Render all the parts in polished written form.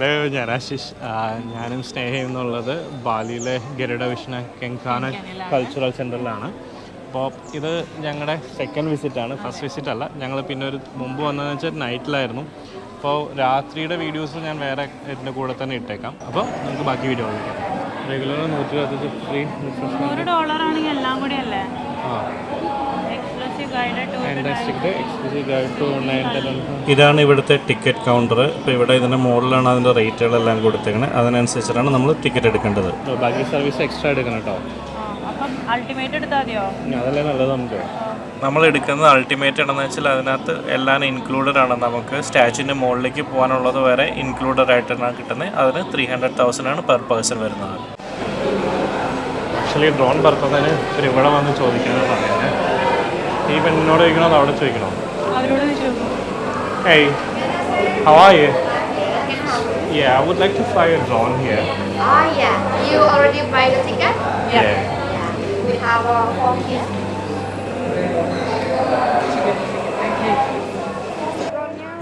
Hello, ഞാൻ ആശിഷ്. ഞാനും സ്നേഹയും എന്നുള്ളത് ബാലിയിലെ ഗരുഡ വിഷ്ണ കെങ്കാന കൾച്ചറൽ സെൻറ്ററിലാണ്. അപ്പോൾ ഇത് ഞങ്ങളുടെ സെക്കൻഡ് വിസിറ്റാണ്, ഫസ്റ്റ് വിസിറ്റ് അല്ല. ഞങ്ങൾ പിന്നെ ഒരു മുമ്പ് വന്നതെന്ന് വെച്ചാൽ നൈറ്റിലായിരുന്നു. അപ്പോൾ രാത്രിയുടെ വീഡിയോസ് ഞാൻ വേറെ ഇതിൻ്റെ കൂടെ തന്നെ ഇട്ടേക്കാം. അപ്പോൾ നമുക്ക് ബാക്കി വീഡിയോ നോക്കാം. റെഗുലർ 125 ഫ്രീ $100 എല്ലാം കൂടി അല്ലേ? ഇതാണ് ഇവിടുത്തെ ടിക്കറ്റ് കൗണ്ടർ. ഇപ്പോൾ ഇവിടെ ഇതിൻ്റെ മുകളിലാണ് അതിൻ്റെ റേറ്റുകളെല്ലാം കൊടുത്തേക്കുന്നത്. അതിനനുസരിച്ചിട്ടാണ് നമ്മൾ ടിക്കറ്റ് എടുക്കേണ്ടത്. ബാക്കി സർവീസ് എക്സ്ട്രാ എടുക്കണം കേട്ടോ. അൾട്ടിമേറ്റ് എടുത്താൽ മതിയോ? അതല്ലേ നല്ലത്. നമുക്ക് നമ്മൾ എടുക്കുന്നത് അൾട്ടിമേറ്റ് ആണെന്ന് വെച്ചാൽ അതിനകത്ത് എല്ലാം ഇൻക്ലൂഡഡ് ആണ്. നമുക്ക് സ്റ്റാച്യൂവിൻ്റെ മുകളിലേക്ക് പോകാനുള്ളത് വരെ ഇൻക്ലൂഡഡ് ആയിട്ടാണ് കിട്ടുന്നത്. അതിന് 300,000 ആണ് പെർ പേഴ്സൺ വരുന്നത്. ആക്ച്വലി ഡ്രോൺ പറക്കുന്നതിന് ഇവിടെ വന്ന് ചോദിക്കാനാണ് പറയുന്നത്. ഈ പെണ്ണിനോട് ചോദിക്കണോ അത് അവിടെ ചോദിക്കണോ? Hey, how are you? Yeah, I would like to fly a drone here. Yeah. You already buy the ticket? Yeah. We have a form here.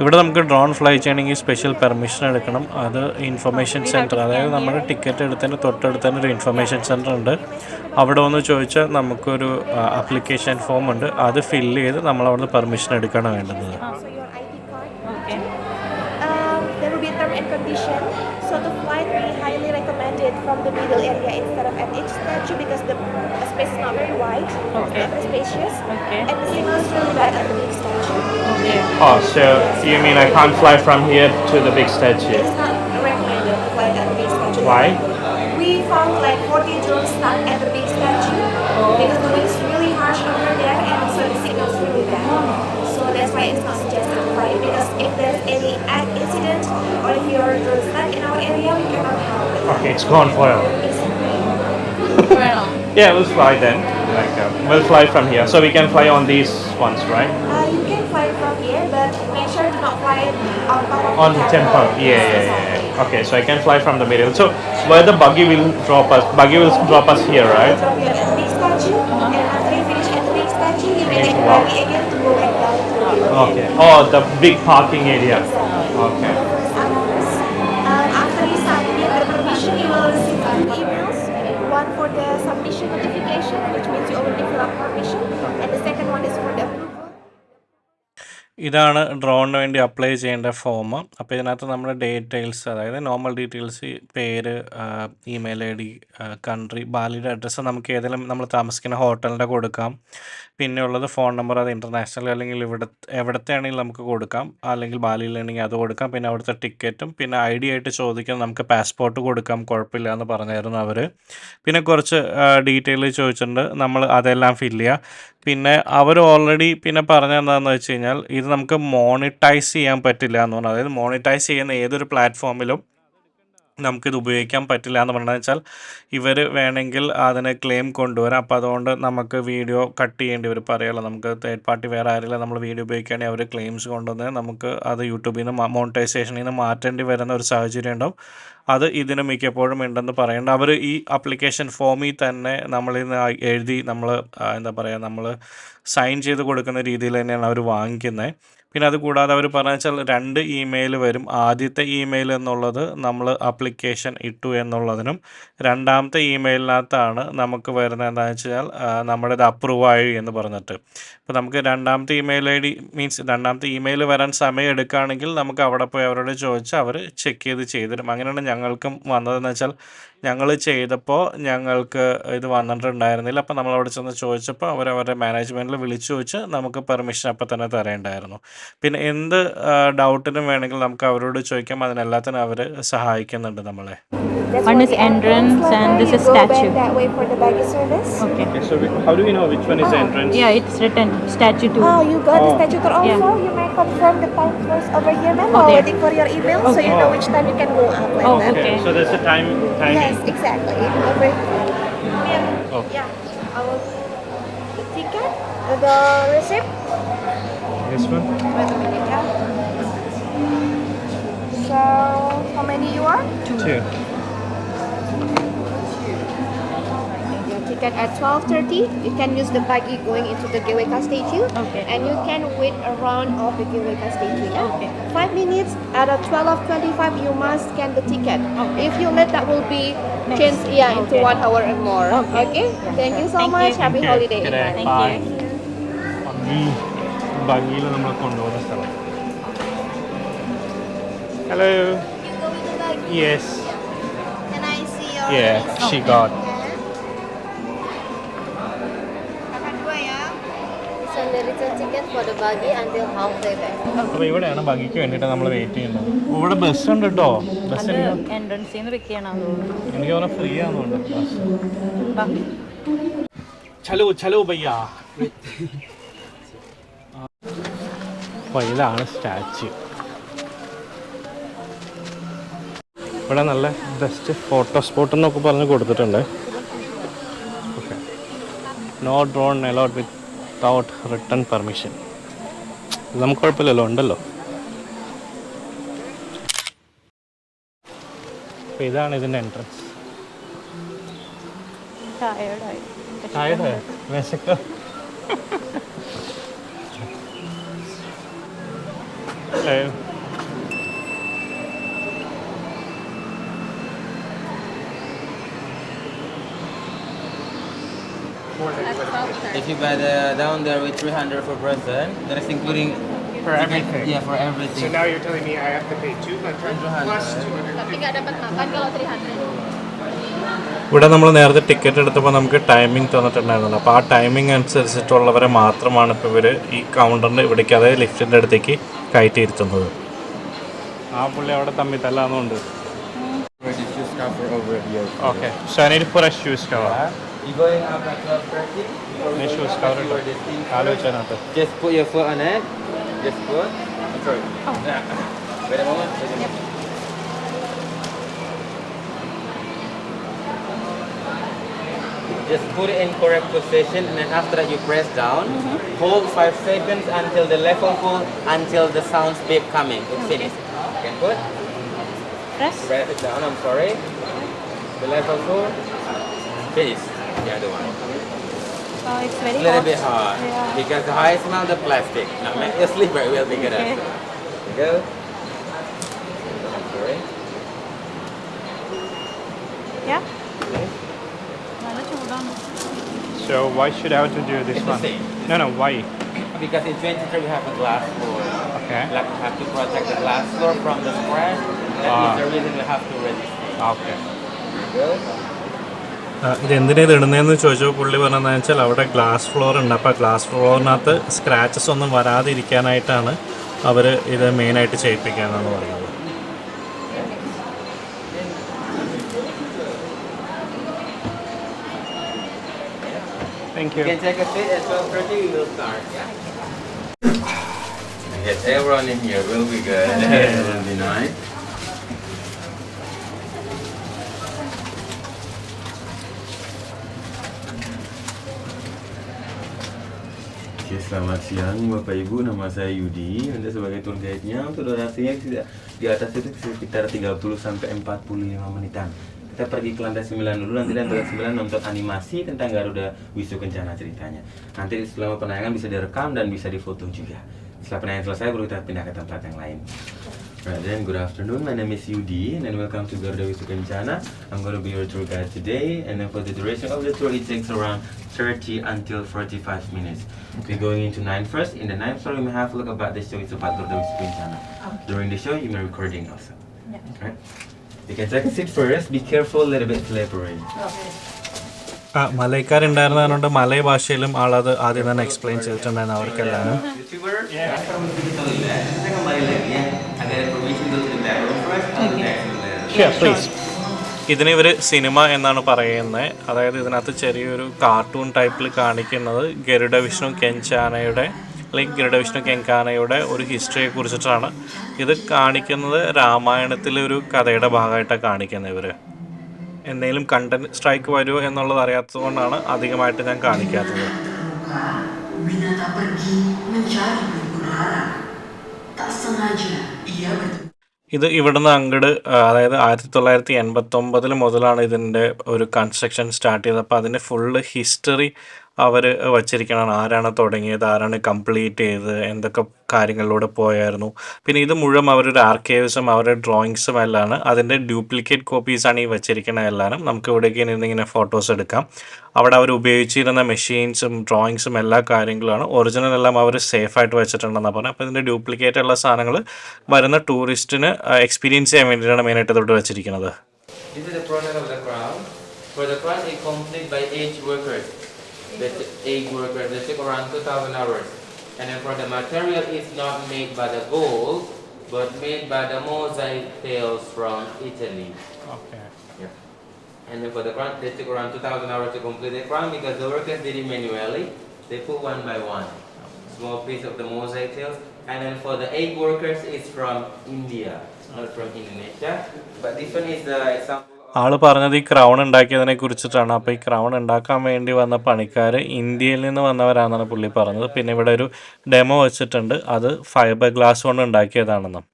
ഇവിടെ നമുക്ക് ഡ്രോൺ ഫ്ലൈ ചെയ്യണമെങ്കിൽ സ്പെഷ്യൽ പെർമിഷൻ എടുക്കണം. അത് ഇൻഫർമേഷൻ സെൻറ്റർ, അതായത് നമ്മുടെ ticket എടുത്തതിന് തൊട്ടടുത്ത് തന്നെ ഒരു ഇൻഫർമേഷൻ സെൻറ്റർ ഉണ്ട്. അവിടെ വന്ന് ചോദിച്ചാൽ നമുക്കൊരു ആപ്ലിക്കേഷൻ ഫോം ഉണ്ട്. അത് ഫില്ല് ചെയ്ത് നമ്മൾ അവിടുന്ന് പെർമിഷൻ എടുക്കുകയാണ് വേണ്ടുന്നത്. There will be term and condition. So the flight we highly recommend it from the middle area instead of at each statue because the space is not very wide, not very spacious, and the signal is really bad at the big statue. Oh, so you mean I can't fly from here to the big statue? It's not recommended to fly at the big statue. Why? We found like 40 drones stuck at the big statue because the wind is really harsh over there and so the signal is really bad. So that's why it's not suggested to fly because if there's any incident or if your drone stuck in our area, we cannot help it. Okay, it's gone forever. Yeah, we'll fly then. We'll fly from here. So we can fly on these ones, right? You can fly from here, but make sure to not fly on top of On the temple. Yeah. Okay, so I can fly from the middle. So where the buggy will drop us? Buggy will drop us here, right? Drop you at the big statue, and after you finish at the big statue, you may take the buggy again to go back down to the middle. Okay. Oh, the big parking area. Okay. After you submit the permission, you will receive 2 emails. One for the submission notification, which means you already fill up permission, and the second one is for the approval. ഇതാണ് ഡ്രോണിന് വേണ്ടി apply ചെയ്യേണ്ട form. അപ്പോൾ ഇതിനകത്ത് നമ്മുടെ details, അതായത് normal details, പേര്, email ID ഡി, കൺട്രി, ബാലിയുടെ അഡ്രസ്സ് നമുക്ക് ഏതെങ്കിലും നമ്മൾ താമസിക്കുന്ന ഹോട്ടലിൻ്റെ കൊടുക്കാം. പിന്നെ ഉള്ളത് ഫോൺ നമ്പർ, അത് ഇൻ്റർനാഷണൽ അല്ലെങ്കിൽ എവിടത്തെ ആണെങ്കിൽ നമുക്ക് കൊടുക്കാം, അല്ലെങ്കിൽ ബാലിയിലാണെങ്കിൽ അത് കൊടുക്കാം. പിന്നെ അവിടുത്തെ ടിക്കറ്റും പിന്നെ ഐ ഡി ആയിട്ട് ചോദിക്കാം. നമുക്ക് പാസ്പോർട്ട് കൊടുക്കാം, കുഴപ്പമില്ല എന്ന് പറഞ്ഞായിരുന്നു അവർ. പിന്നെ കുറച്ച് ഡീറ്റെയിൽ ചോദിച്ചിട്ടുണ്ട്, നമ്മൾ അതെല്ലാം ഫില്ല് ചെയ്യുക. പിന്നെ അവർ ഓൾറെഡി പിന്നെ പറഞ്ഞതെന്താണെന്ന് വെച്ച് കഴിഞ്ഞാൽ ഇത് നമുക്ക് മോണിറ്റൈസ് ചെയ്യാൻ പറ്റില്ല എന്ന് പറഞ്ഞു. അതായത് മോണിറ്റൈസ് ചെയ്യുന്ന ഏതൊരു പ്ലാറ്റ്ഫോമിലും നമുക്കിത് ഉപയോഗിക്കാൻ പറ്റില്ല എന്ന് പറഞ്ഞതെന്ന് വെച്ചാൽ ഇവർ വേണമെങ്കിൽ അതിന് ക്ലെയിം കൊണ്ടുവരാം. അപ്പോൾ അതുകൊണ്ട് നമുക്ക് വീഡിയോ കട്ട് ചെയ്യേണ്ടി വരും. പറയാമല്ലോ, നമുക്ക് തേർഡ് പാർട്ടി വേറെ ആരെങ്കിലും നമ്മൾ വീഡിയോ ഉപയോഗിക്കുകയാണെങ്കിൽ അവർ ക്ലെയിംസ് കൊണ്ടുവന്ന് നമുക്ക് അത് യൂട്യൂബിൽ നിന്ന് മോണിറ്റൈസേഷനിൽ നിന്ന് മാറ്റേണ്ടി വരുന്ന ഒരു സാഹചര്യം ഉണ്ടാവും. അത് ഇതിന് മിക്കപ്പോഴും ഉണ്ടെന്ന് പറയേണ്ട. അവർ ഈ ആപ്ലിക്കേഷൻ ഫോമിൽ തന്നെ നമ്മളിന്ന് എഴുതി നമ്മൾ എന്താ പറയുക, നമ്മൾ സൈൻ ചെയ്ത് കൊടുക്കുന്ന രീതിയിൽ തന്നെയാണ് അവർ വാങ്ങിക്കുന്നത്. പിന്നെ അതുകൂടാതെ അവർ പറഞ്ഞു വെച്ചാൽ 2 ഇമെയിൽ വരും. ആദ്യത്തെ ഇമെയിൽ എന്നുള്ളത് നമ്മൾ ആപ്ലിക്കേഷൻ ഇട്ടു എന്നുള്ളതിനും, രണ്ടാമത്തെ ഇമെയിലിനകത്താണ് നമുക്ക് വരുന്നത് എന്താണെന്ന് വെച്ചാൽ നമ്മുടേത് അപ്രൂവ് ആയി എന്ന് പറഞ്ഞിട്ട്. അപ്പോൾ നമുക്ക് രണ്ടാമത്തെ ഇമെയിൽ ഐ ഡി മീൻസ് രണ്ടാമത്തെ ഇമെയിൽ വരാൻ സമയം എടുക്കുകയാണെങ്കിൽ നമുക്ക് അവിടെ പോയി അവരോട് ചോദിച്ചാൽ അവർ ചെക്ക് ചെയ്ത് തരും. അങ്ങനെയാണ് ഞങ്ങൾക്കും വന്നതെന്ന് വെച്ചാൽ ഞങ്ങൾ ചെയ്തപ്പോൾ ഞങ്ങൾക്ക് ഇത് വന്നിട്ടുണ്ടായിരുന്നില്ല. അപ്പോൾ നമ്മൾ അവിടെ ചെന്ന് ചോദിച്ചപ്പോൾ അവരവരുടെ മാനേജ്മെൻറ്റിൽ വിളിച്ചു ചോദിച്ച് നമുക്ക് പെർമിഷൻ അപ്പോൾ തന്നെ തരേണ്ടായിരുന്നു. പിന്നെ എന്ത് ഡൗട്ടിനും വേണമെങ്കിൽ നമുക്ക് അവരോട് ചോദിക്കാം. അതിനെല്ലാത്തിനും അവർ സഹായിക്കുന്നുണ്ട് നമ്മളെ. One is entrance and this is statue. That way for the baggage service. Okay. So how do we know which one is the entrance? Yeah, it's written statue 2. Oh, you got the statue tour also? Yeah. You may confirm the time first over here, ma'am, Oh, while there. waiting for your email, so you know which time you can go up like Oh, that. okay. So there's a timing. Yes, exactly. Over here. Oh. Yeah. Our ticket, the receipt. This one? Wait a minute, yeah. So, how many you are? 2. ticket at 12:30, you can use the buggy going into the GWK statue. Okay. And you can wait around of the GWK statue. Yeah? Okay. 5 minutes at 12:25, you must scan the ticket. Okay. If you late, that will be Next. changed into Okay. 1 hour and more. Okay. Thank you so Thank much. you. Happy holiday. Okay, Thank bye. you. ഭംഗിയിൽ നമ്മൾ കൊണ്ടുപോകുന്ന സ്ഥലം. Hello. You go with the buggy. Yes. Can I see your Yeah, she got. Kakak dua ya. It's a return ticket for the buggy until halfway back. അപ്പോൾ ഇവിടെയാണ് ഭംഗിക്ക് വേണ്ടിയിട്ട് നമ്മൾ wait ചെയ്യുന്നത്. ഇവിടെ ബസ് ഉണ്ട് കേട്ടോ. ബസ് അത് എൻട്രൻസിൽ നിന്ന് പിക്ക് ചെയ്യണം എനിക്ക് തോന്നുന്നു ഫ്രീ ആണെന്നുണ്ട് ബസ്. ബാ. ചലോ ചലോ ഭയ്യ. അപ്പോൾ ഇതാണ് സ്റ്റാച്യു. ഇവിടെ നല്ല ബെസ്റ്റ് ഫോട്ടോ സ്പോട്ട് എന്നൊക്കെ പറഞ്ഞ് കൊടുത്തിട്ടുണ്ട്. Okay, no drone allowed without return permission. നമുക്ക് കുഴപ്പമില്ലല്ലോ, ഉണ്ടല്ലോ. അപ്പോൾ ഇതാണ് ഇതിൻ്റെ എൻട്രൻസ്. ടയേർഡായി. ടയർഡ് വിശക്ക. If you buy the down there with 300 per person, that is including For everything. Yeah, for everything. So now you're telling me I have to pay 200 plus 200. Tapi nggak dapat makan kalau 300. ഇവിടെ നമ്മൾ നേരത്തെ ticket എടുത്തപ്പോൾ നമുക്ക് timing തന്നിട്ടുണ്ടായിരുന്നല്ലോ. അപ്പോൾ ആ timing അനുസരിച്ചിട്ടുള്ളവരെ മാത്രമാണ് ഇപ്പോൾ ഇവർ ഈ കൗണ്ടറിൻ്റെ ഇവിടേക്ക്, അതായത് ലിഫ്റ്റിൻ്റെ അടുത്തേക്ക് കയറ്റിയിരുത്തുന്നത്. ആ പുള്ളി അവിടെ തമ്മിൽ തല്ലാന്നുണ്ട്. For the shoes cover over here. Okay, so I need for A shoes cover. You going up at 12:30? ഈ ഷൂസ് കവർ ഉണ്ടോ ആലോചിച്ചതിനകത്ത്? Just put your foot on it. Just put. I'm sorry. Yeah. Wait a moment. Wait a moment. Just put it in correct position, and then after that you press down. Hold 5 seconds until the level full, until the sounds beep coming. It's finished. You can put. Press. Press it down. I'm sorry. The level full. Finish. The other one. Oh, it's very A little hot. bit hard. Yeah. Because I smell the plastic. Now make your sleeper will be good. Okay. Go. I'm sorry. Yeah. Okay. നല്ല ചൂടാണ്. So why should I have to do this It's the one? same. No, why? Because in 23 we have a glass floor. Okay. Like we have to protect the glass floor from the scratch. That Ah. is the reason we have to resist it. Okay. Go. ഇതെന്തിനാ ഇത് ഇടുന്നതെന്ന് ചോദിച്ചപ്പോൾ പുള്ളി പറഞ്ഞതെന്ന് വെച്ചാൽ അവിടെ glass floor ഉണ്ട്. അപ്പോൾ glass ഫ്ലോറിനകത്ത് scratches ഒന്നും വരാതിരിക്കാനായിട്ടാണ് അവർ ഇത് മെയിനായിട്ട് ചെയ്യിപ്പിക്കാനാണ് പറയുന്നത്. Thank You can take a seat at 12:30. We will start. Yeah. Yes, everyone in here will be good. It will be nice. Okay, selamat siang Bapak Ibu, nama saya Yudi. Anda sebagai tour guide-nya untuk durasinya di atas itu sekitar 30 sampai 45 menitan. Kita pergi ke lantai 9 dulu, nanti lantai 9 nonton animasi tentang Garuda Wisnu Kencana ceritanya. Nanti selama penayangan bisa direkam dan bisa difoto juga. Setelah penayangan selesai baru kita pindah ke tempat yang lain. Right then, good afternoon. My name is Yudi and welcome to Garuda Wisnu Kencana. I'm going to be your tour guide today, and then for the duration of the tour it takes around 30 until 45 minutes. We're going into 9 first. In the 9th floor, we may have a look about the show. It's about Garuda Wisnu Kencana. During the show, you may recording also. Yeah. Right? You can take a seat first. Be careful, a little bit slippery. മലയക്കാരുണ്ടായിരുന്നതുകൊണ്ട് മലയ ഭാഷയിലും ആളത് ആദ്യം തന്നെ explain ചെയ്തിട്ടുണ്ടായിരുന്നു അവർക്കെല്ലാം. YouTuber, saya kembali lagi ya. Ada permission to the bathroom first. ഇതിന് ഇവർ cinema എന്നാണ് പറയുന്നത്. അതായത് ഇതിനകത്ത് ചെറിയൊരു കാർട്ടൂൺ ടൈപ്പിൽ കാണിക്കുന്നത് ഗരുഡ വിഷ്ണു കെഞ്ചാനയുടെ അല്ലെങ്കിൽ ഗരുഡ വിഷ്ണു കെങ്കാനയുടെ ഒരു ഹിസ്റ്ററിയെ കുറിച്ചിട്ടാണ്. ഇത് കാണിക്കുന്നത് രാമായണത്തിലെ ഒരു കഥയുടെ ഭാഗമായിട്ടാണ് കാണിക്കുന്നത്. ഇവർ എന്തെങ്കിലും കണ്ടന്റ് സ്ട്രൈക്ക് വരുമോ എന്നുള്ളത് അറിയാത്തത് കൊണ്ടാണ് അധികമായിട്ട് ഞാൻ കാണിക്കാത്തത്. Winata pergi mencari burung dara. Tak sengaja ia bertemu. ഇത് ഇവിടുന്ന് അങ്ങട് അതായത് 1989 മുതലാണ് ഇതിൻ്റെ ഒരു കൺസ്ട്രക്ഷൻ സ്റ്റാർട്ട് ചെയ്തത്. അപ്പോൾ അതിൻ്റെ ഫുള്ള് ഹിസ്റ്ററി അവർ വച്ചിരിക്കണതാണ്. ആരാണ് തുടങ്ങിയത്, ആരാണ് കംപ്ലീറ്റ് ചെയ്തത്, എന്തൊക്കെ കാര്യങ്ങളിലൂടെ പോയായിരുന്നു. പിന്നെ ഇത് മുഴുവൻ അവരുടെ ആർക്കൈവ്സും അവരുടെ ഡ്രോയിങ്സും എല്ലാം. അതിൻ്റെ ഡ്യൂപ്ലിക്കേറ്റ് കോപ്പീസാണ് ഈ വച്ചിരിക്കുന്നത് എല്ലാവരും. നമുക്ക് ഇവിടേക്ക് ഇങ്ങനെ ഫോട്ടോസ് എടുക്കാം. അവിടെ അവർ ഉപയോഗിച്ചിരുന്ന മെഷീൻസും ഡ്രോയിങ്സും എല്ലാ കാര്യങ്ങളാണ്. ഒറിജിനൽ എല്ലാം അവർ സേഫായിട്ട് വെച്ചിട്ടുണ്ടെന്നാണ് പറഞ്ഞത്. അപ്പോൾ ഇതിൻ്റെ ഡ്യൂപ്ലിക്കേറ്റ് ഉള്ള സാധനങ്ങൾ വരുന്ന ടൂറിസ്റ്റിന് എക്സ്പീരിയൻസ് ചെയ്യാൻ വേണ്ടിയിട്ടാണ് മെയിനായിട്ട് തൊട്ട് വെച്ചിരിക്കുന്നത്. This is the product of the crown. For the crown, it's complete by 8 workers. That's 8 workers. They took around 2,000 hours. And then for the material, it's not made by the gold, but made by the mosaic tails from Italy. Okay. Yeah. And then for the crown, they took around 2,000 hours to complete the crown because the workers did it manually. They put one by one. Small piece of the mosaic tails. And then for the 8 workers, it's from India, not from Indonesia. But this one is the example. ആള് പറഞ്ഞത് ഈ crown ഉണ്ടാക്കിയതിനെ കുറിച്ചിട്ടാണ്. അപ്പോൾ ഈ crown ഉണ്ടാക്കാൻ വേണ്ടി വന്ന പണിക്കാർ ഇന്ത്യയിൽ നിന്ന് വന്നവരാണെന്നാണ് പുള്ളി പറഞ്ഞത്. പിന്നെ ഇവിടെ ഒരു ഡെമോ വെച്ചിട്ടുണ്ട്, അത് ഫൈബർ ഗ്ലാസ് കൊണ്ട് ഉണ്ടാക്കിയതാണെന്നും.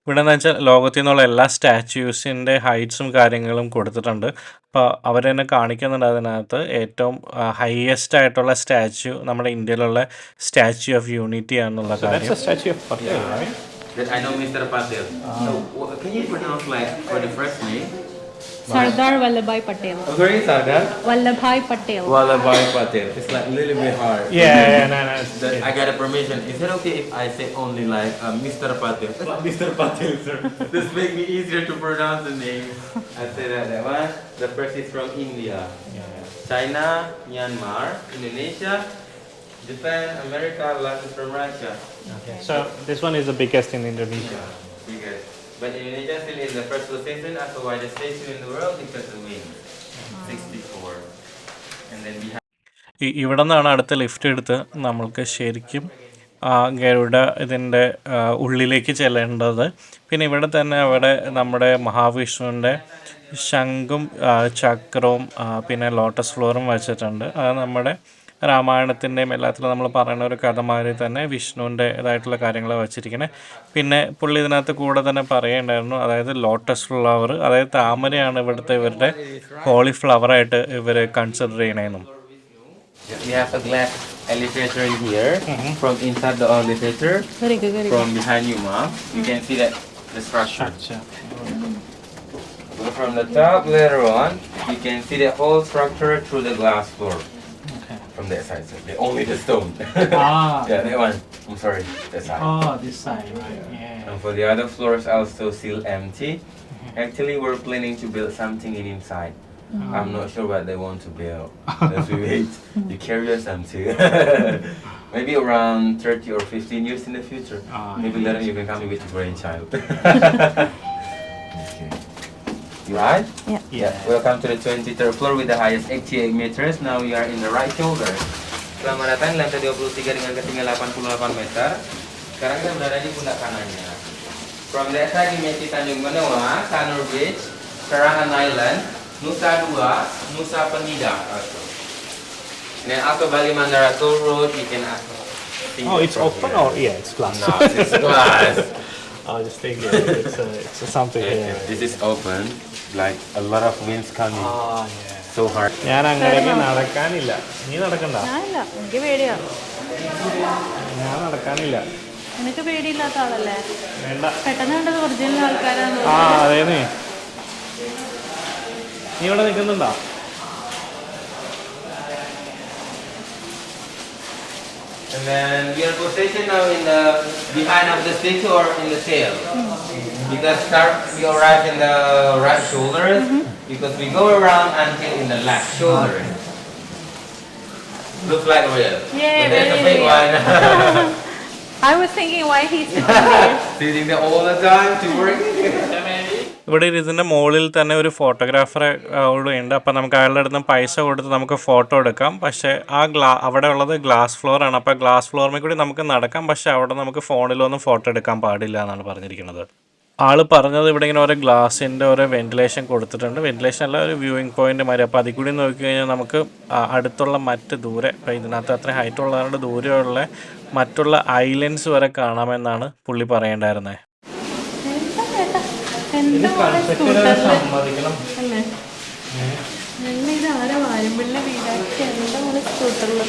ഇവിടെ എന്ന് വെച്ചാൽ ലോകത്തിൽ നിന്നുള്ള എല്ലാ സ്റ്റാച്യൂസിൻ്റെ ഹൈറ്റ്സും കാര്യങ്ങളും കൊടുത്തിട്ടുണ്ട്. അപ്പോൾ അവർ തന്നെ കാണിക്കുന്നുണ്ട് അതിനകത്ത് ഏറ്റവും ഹയസ്റ്റ് ആയിട്ടുള്ള സ്റ്റാച്യു നമ്മുടെ ഇന്ത്യയിലുള്ള സ്റ്റാച്യു ഓഫ് യൂണിറ്റി ആണെന്നുള്ള കാര്യം. That I know Mr. Patel. So, can you pronounce like for the first name? Sardar Vallabhbhai Patel. Sorry, Sardar. Vallabhbhai Patel. Vallabhbhai Patel. It's like a little bit hard. Yeah, no. I got a permission. Is it okay if I say only like Mr. Patel? Mr. Patel, sir. This make me easier to pronounce the name. I say that one. The first is from India, China, Myanmar, Indonesia, Japan, America, last is from Russia. So this one is the biggest in Indonesia. Because, but Indonesia still in the first position as the widest station in the world because the wings. 64. And then behind. ഇവിടെ നിന്നാണ് അടുത്ത lift എടുത്ത് നമ്മൾക്ക് ശരിക്കും ഗരുഡ ഇതിൻ്റെ ഉള്ളിലേക്ക് ചെല്ലേണ്ടത്. പിന്നെ ഇവിടെ തന്നെ അവിടെ നമ്മുടെ മഹാവിഷ്ണുവിൻ്റെ ശംഖും ചക്രവും പിന്നെ ലോട്ടസ് ഫ്ലോറും വെച്ചിട്ടുണ്ട്. അത് നമ്മുടെ രാമായണത്തിൻ്റെയും എല്ലാത്തിലും നമ്മൾ പറയുന്ന ഒരു കഥ മാതിരി തന്നെ വിഷ്ണുവിൻ്റെതായിട്ടുള്ള കാര്യങ്ങൾ വച്ചിരിക്കണേ. പിന്നെ പുള്ളി ഇതിനകത്ത് കൂടെ തന്നെ പറയുന്നുണ്ടായിരുന്നു, അതായത് ലോട്ടസ് ഫ്ലവർ, അതായത് താമരയാണ് ഇവിടുത്തെ ഇവരുടെ ഹോളി ഫ്ലവറായിട്ട് ഇവർ consider ചെയ്യണേന്നും. We have a glass elevator in here. From inside the elevator. Very good, very From behind you, ma'am. You can see that the structure. So from the top later on, you can see the whole structure through the glass floor. From that side, sir. Only the stone. Yeah, that one. I'm sorry, that side. Oh, this side, right? Yeah. And for the other floors, also still empty. Actually, we're planning to build something in inside. I'm not sure what they want to build. As we wait, you carry something. Maybe around 30 or 15 years in the future. Maybe later you can come with your grandchild. Okay. You right? Yeah. Welcome to the 23rd floor with the highest 88 meters. Now we are in the right shoulder. Selamat datang di lantai 23 dengan ketinggian 88 meter. Sekarang kita berada di pundak kanannya. From that side, dimensi Tanjung Benoa, Sanur Bridge, Serangan Island, Nusa Dua, Nusa Penida. And then also Bali Mandara Toll Road, you can also. Oh, it's open or yeah, it's glass. No, it's glass. I was just thinking it's something here. This is open, like a lot of winds coming. Yeah. So hard. ഞാൻ അങ്ങനെയൊക്കെ നടക്കാനില്ല. നീ നടക്കണ്ട? ഞാനില്ല, എനിക്ക് പേടിയാ. ഞാൻ നടക്കാനില്ല. നിനക്ക് പേടിയില്ലാത്ത ആളല്ലേ? വേണ്ട. പെട്ടെന്ന് കണ്ടത് ഒറിജിനൽ ആൾക്കാരാണ്. അതേന്നേ. നീ ഇവിടെ നിൽക്കുന്നുണ്ടോ? And then we are positioned now in the behind of the statue or in the tail. Because we arrive in the right shoulder because we go around until in the left shoulder. Looks like real. Yeah, but there's a very big real. one. I was thinking why he's sitting there. Sitting there all the time to work. ഇവിടെ ഇതിൻ്റെ മുകളിൽ തന്നെ ഒരു ഫോട്ടോഗ്രാഫറെ ഉണ്ട്. അപ്പോൾ നമുക്ക് അയാളുടെ അടുത്ത് പൈസ കൊടുത്ത് നമുക്ക് ഫോട്ടോ എടുക്കാം. പക്ഷേ ആ അവിടെ ഉള്ളത് ഗ്ലാസ് ഫ്ലോറാണ്. അപ്പോൾ ഗ്ലാസ് ഫ്ലോറിൽ കൂടി നമുക്ക് നടക്കാം. പക്ഷേ അവിടെ നമുക്ക് ഫോണിലൊന്നും ഫോട്ടോ എടുക്കാൻ പാടില്ല എന്നാണ് പറഞ്ഞിരിക്കുന്നത്. ആൾ പറഞ്ഞത് ഇവിടെ ഇങ്ങനെ ഓരോ ഗ്ലാസിൻ്റെ ഓരോ വെന്റിലേഷൻ കൊടുത്തിട്ടുണ്ട്. വെന്റിലേഷൻ അല്ല, ഒരു വ്യൂയിങ് പോയിൻ്റ് മാതിരി. അപ്പോൾ അതിൽ കൂടി നോക്കി കഴിഞ്ഞാൽ നമുക്ക് അടുത്തുള്ള മറ്റ് ദൂരെ, ഇപ്പോൾ ഇതിനകത്ത് അത്രയും ഹൈറ്റ് ഉള്ളതുകൊണ്ട് ദൂരെയുള്ള മറ്റുള്ള ഐലൻഡ്സ് വരെ കാണാമെന്നാണ് പുള്ളി പറയേണ്ടായിരുന്നത്. എന്താ ചേട്ടാ എന്താ പോലെ സ്കൂട്ടറിൽ അല്ലേ നല്ല ഇത് ആരോ വാരുമ്പിള്ള വീടാക്കി എന്താ പോലെ സ്കൂട്ടറിൽ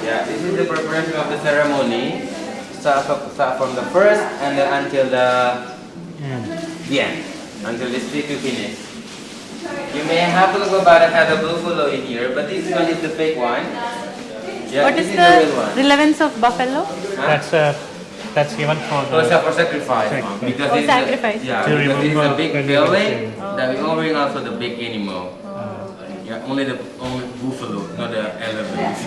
Yeah, this is the preparation of the ceremony. Start from the first and then until the end, until the street is finished. You may have to go back and have the buffalo in here, but this one is the fake one. Yeah, What this is is the real the one. relevance of buffalo? That's given for So it's the for sacrifice, mom, because this sacrifice. Is the, yeah, To because this is remember a big when we building were that we all bring also the big animal. Yeah, only buffalo, not the elephants.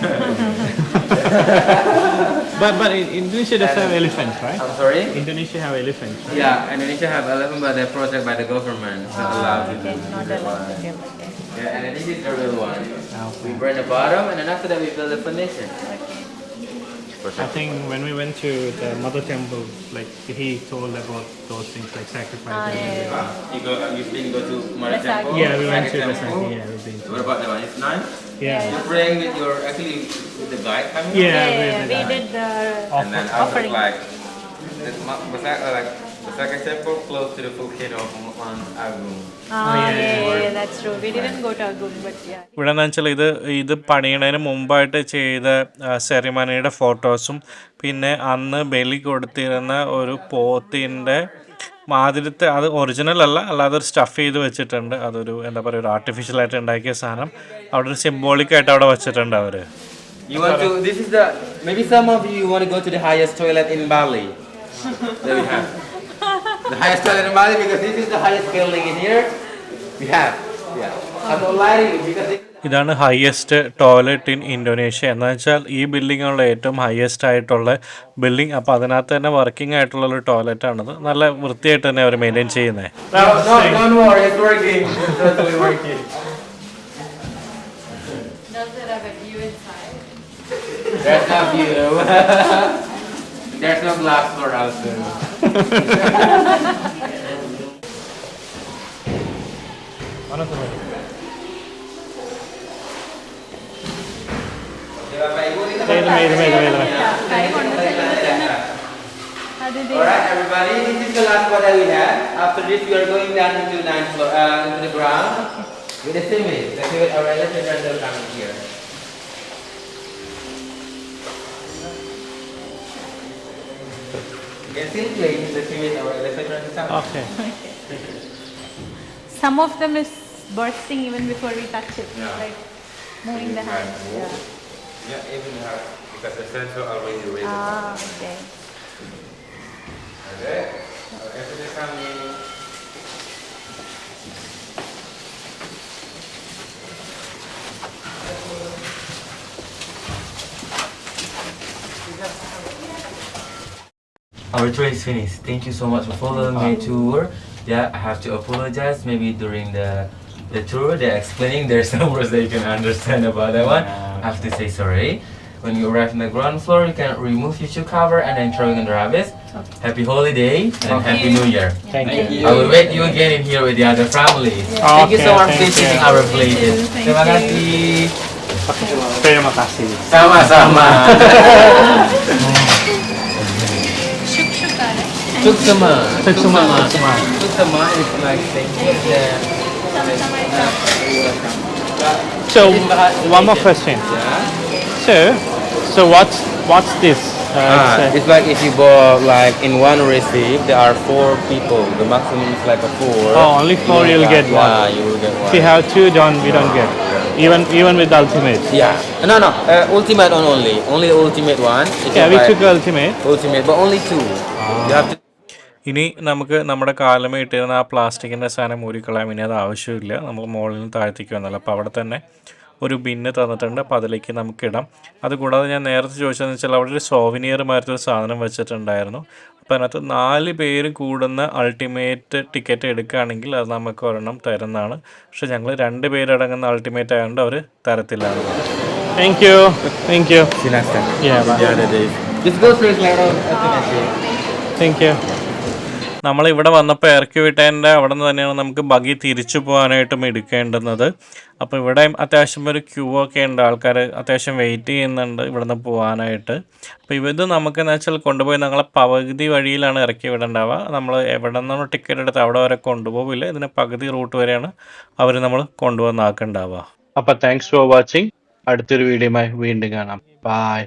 But in Indonesia does have elephants, right? I'm sorry. Indonesia have elephants, right? Yeah, Indonesia have elephant, but they're protected by the government. It's not allowed to Okay, do not that allowed. one. Okay, okay. Yeah, and then this is the real one. Okay. We burn the bottom, and then after that we build the foundation. I think when we went to the mother temple, like he told about those things like sacrifice. You didn't go to Mother Basagi. Temple? Yeah, we went to Temple? Basagi. Yeah, we've been to. What about that one? It's nice? Yeah. You're praying with your, actually, with the guide coming? Yeah, We did the And then after offering. like, Basagi Temple close to the volcano of Mount Agung. yeah, that's true. We didn't go to Agung, but yeah. ഇവിടെ എന്ന് വെച്ചാൽ ഇത് പണിയണതിന് മുമ്പായിട്ട് ചെയ്ത സെറിമണിയുടെ ഫോട്ടോസും പിന്നെ അന്ന് ബലി കൊടുത്തിരുന്ന ഒരു പോത്തിൻ്റെ മാതിരത്തെ അത് ഒറിജിനൽ അല്ല അല്ലാതെ ഒരു സ്റ്റഫ് ചെയ്ത് വെച്ചിട്ടുണ്ട്. അതൊരു എന്താ പറയുക ഒരു ആർട്ടിഫിഷ്യലായിട്ട് ഉണ്ടാക്കിയ സാധനം അവിടെ ഒരു സിംബോളിക്കായിട്ട് അവിടെ വെച്ചിട്ടുണ്ട് അവർ. You want to, this is the, maybe some of you want to go to the highest toilet in Bali. That we have. The highest toilet in Bali because this is the highest building in here. We have. Yeah. I'm not lying because ഇതാണ് highest toilet in Indonesia. എന്ന് വെച്ചാൽ ഈ ബിൽഡിങ്ങുള്ള ഏറ്റവും highest ആയിട്ടുള്ള building. അപ്പോൾ അതിനകത്ത് തന്നെ working ആയിട്ടുള്ള ഒരു ടോയ്ലറ്റാണിത്. നല്ല വൃത്തിയായിട്ട് തന്നെ അവർ മെയിൻറ്റെയിൻ ചെയ്യുന്നത്. No, don't worry, it's working. It's totally working. Does it have a view inside? There's no view. There's no glass floor also. Alright, everybody, this is the last one that we have. After this, we are going down into the ninth floor, into the ground with the cement. The cement, alright, let's turn the camera here. You can still play in the cement, alright, let's turn the camera. Okay. Some of them is bursting even before we touch it. Yeah. Like moving the hands. Yeah. Yeah, even have, because the sensor already raised. Okay. Okay. After the coming. Our tour is finished. Thank you so much for following my tour. Yeah, I have to apologize. Maybe during the tour they're explaining there's some words that you can understand about that one. I have to say sorry. When you arrive in the ground floor, you can remove your shoe cover and then throw it in the rubbish. Happy holiday and Happy New Year. Thank you. I will wait you again in here with the other families. Okay, Thank you so much for thank visiting you. our places. Thank Terima you. kasih. Terima kasih. Sama-sama. Shukshukara. Suksema. Suksema. Suksema is like thank you. So one more question. So what's this? It's like if you bought like in one receipt, there are 4 people. The maximum is like a 4. Oh, only 4 you'll get one. Yeah, you will get one. If you have 2, we don't get. Even with ultimate. Yeah. No. Ultimate one only. Only the ultimate one. If Yeah, you we buy took ultimate. ultimate, but only 2. You have to. ഇനി നമുക്ക് നമ്മുടെ കാലമേ ഇട്ടിരുന്ന ആ പ്ലാസ്റ്റിക്കിൻ്റെ സാധനം ഊരിക്കളയാൻ ഇനി അത് ആവശ്യമില്ല. നമ്മൾ മുകളിൽ നിന്ന് താഴത്തേക്ക് വന്നല്ലോ. അപ്പോൾ അവിടെ തന്നെ ഒരു ബിന്ന് തന്നിട്ടുണ്ട്. അപ്പോൾ അതിലേക്ക് നമുക്കിടാം. അതുകൂടാതെ ഞാൻ നേരത്തെ ചോദിച്ചതെന്ന് വെച്ചാൽ അവിടെ ഒരു സോവിനിയർ മാരത്തെ ഒരു സാധനം വെച്ചിട്ടുണ്ടായിരുന്നു. അപ്പോൾ അതിനകത്ത് 4 പേര് കൂടുന്ന അൾട്ടിമേറ്റ് ടിക്കറ്റ് എടുക്കുകയാണെങ്കിൽ അത് നമുക്ക് ഒരെണ്ണം തരുന്നതാണ്. പക്ഷേ ഞങ്ങൾ 2 പേരടങ്ങുന്ന അൾട്ടിമേറ്റ് ആയതുകൊണ്ട് അവർ തരത്തില്ല. Thank you. See you next time. Yeah, bye. The other days. Just go through it like automatic. Thank you. നമ്മളിവിടെ വന്നപ്പോൾ ഇറക്കി വിട്ടതിൻ്റെ അവിടെ നിന്ന് തന്നെയാണ് നമുക്ക് ബഗ്ഗി തിരിച്ചു പോകാനായിട്ടും എടുക്കേണ്ടുന്നത്. അപ്പോൾ ഇവിടെയും അത്യാവശ്യം ഒരു ക്യൂ ഒക്കെ ഉണ്ട്, ആൾക്കാർ അത്യാവശ്യം വെയിറ്റ് ചെയ്യുന്നുണ്ട് ഇവിടെ നിന്ന് പോകാനായിട്ട്. അപ്പോൾ ഇത് നമുക്കെന്ന് വെച്ചാൽ കൊണ്ടുപോയി ഞങ്ങളെ പകുതി വഴിയിലാണ് ഇറക്കി വിടേണ്ടാവുക. നമ്മൾ എവിടെ നിന്നാണ് ടിക്കറ്റ് എടുത്ത് അവിടെ വരെ കൊണ്ടുപോകില്ല, ഇതിന് പകുതി റൂട്ട് വരെയാണ് അവർ നമ്മൾ കൊണ്ടുവന്നാക്കുണ്ടാവുക. അപ്പോൾ താങ്ക്സ് ഫോർ വാച്ചിങ്. അടുത്തൊരു വീഡിയോയുമായി വീണ്ടും കാണാം. ബൈ.